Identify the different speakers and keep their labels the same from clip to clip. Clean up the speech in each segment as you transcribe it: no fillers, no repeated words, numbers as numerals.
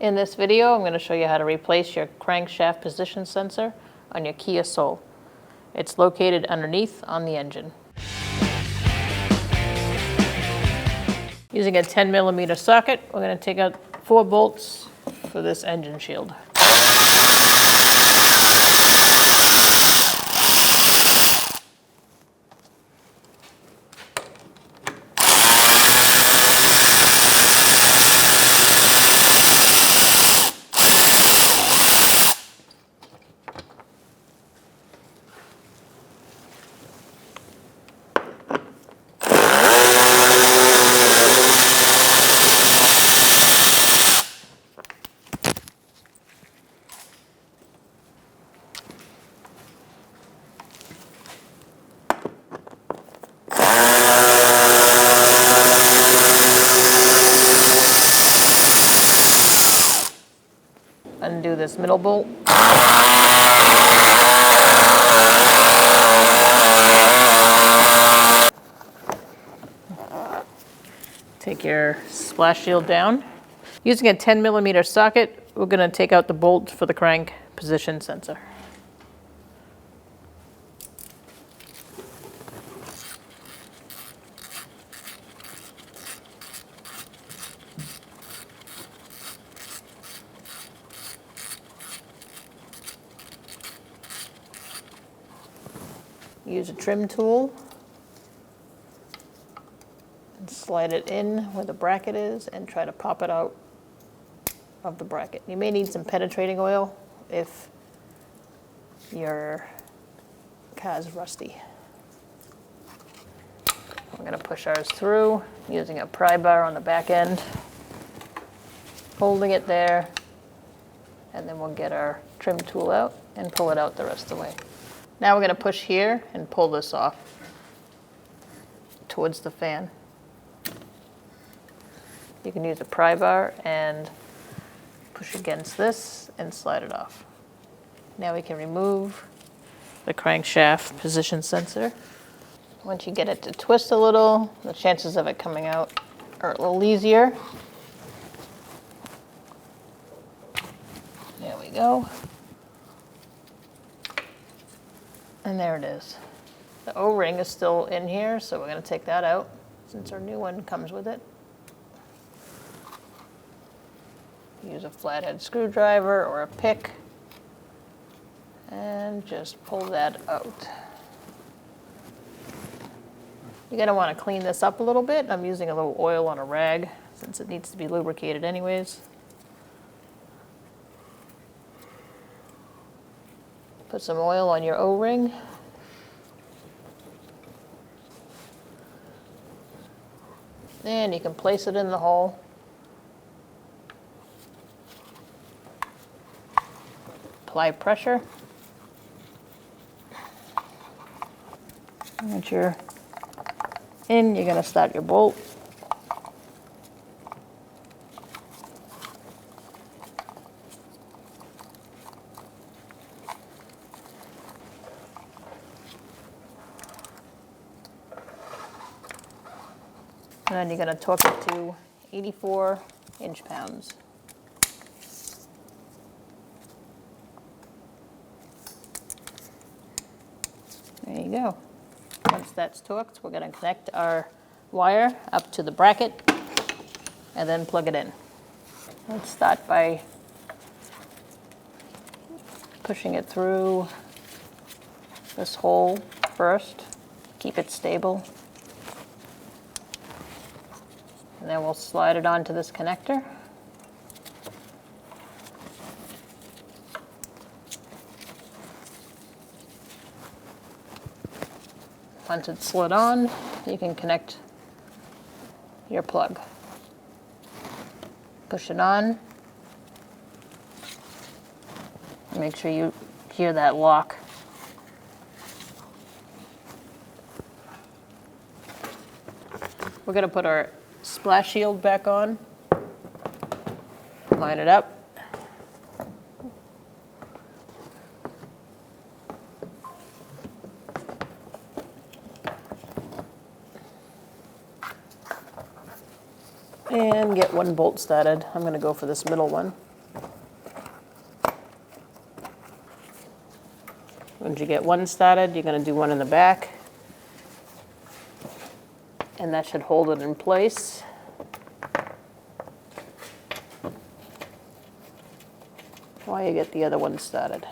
Speaker 1: In this video, I'm going to show you how to replace your crankshaft position sensor on your Kia Soul. It's located underneath on the engine. Using a 10mm socket, we're going to take out 4 bolts for this engine shield. Undo this middle bolt. Take your splash shield down. Using a 10mm socket, we're going to take out the bolt for the crank position sensor. Use a trim tool and slide it in where the bracket is and try to pop it out of the bracket. You may need some penetrating oil if your car is rusty. We're going to push ours through using a pry bar on the back end, holding it there, and then we'll get our trim tool out and pull it out the rest of the way. Now we're going to push here and pull this off towards the fan. You can use a pry bar and push against this and slide it off. Now we can remove the crankshaft position sensor. Once you get it to twist a little, the chances of it coming out are a little easier. There we go. And there it is. The O-ring is still in here, so we're going to take that out since our new one comes with it. Use a flathead screwdriver or a pick and just pull that out. You're going to want to clean this up a little bit. I'm using a little oil on a rag since it needs to be lubricated anyways. Put some oil on your O-ring. And you can place it in the hole. Apply pressure. Once you're in, you're going to start your bolt. And then you're going to torque it to 84 inch-pounds. There you go. Once that's torqued, we're going to connect our wire up to the bracket and then plug it in. Let's start by pushing it through this hole first. Keep it stable. And then we'll slide it onto this connector. Once it's slid on, you can connect your plug. Push it on. Make sure you hear that lock. We're going to put our splash shield back on. Line it up. And get one bolt started. I'm going to go for this middle one. Once you get one started, you're going to do one in the back. And that should hold it in place. While you get the other one started.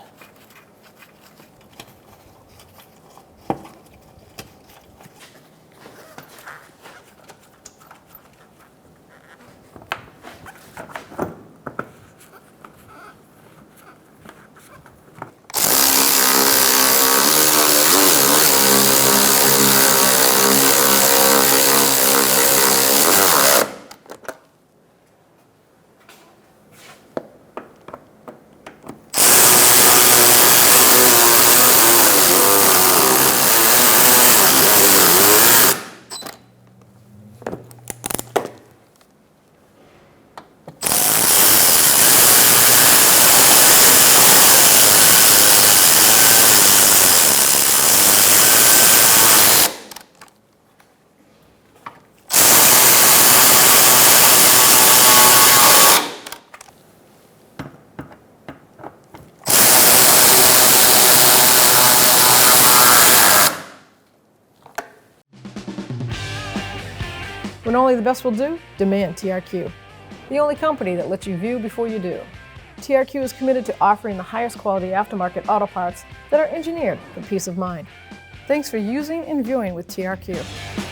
Speaker 2: When only the best will do, demand TRQ. The only company that lets you view before you do. TRQ is committed to offering the highest quality aftermarket auto parts that are engineered for peace of mind. Thanks for using and viewing with TRQ.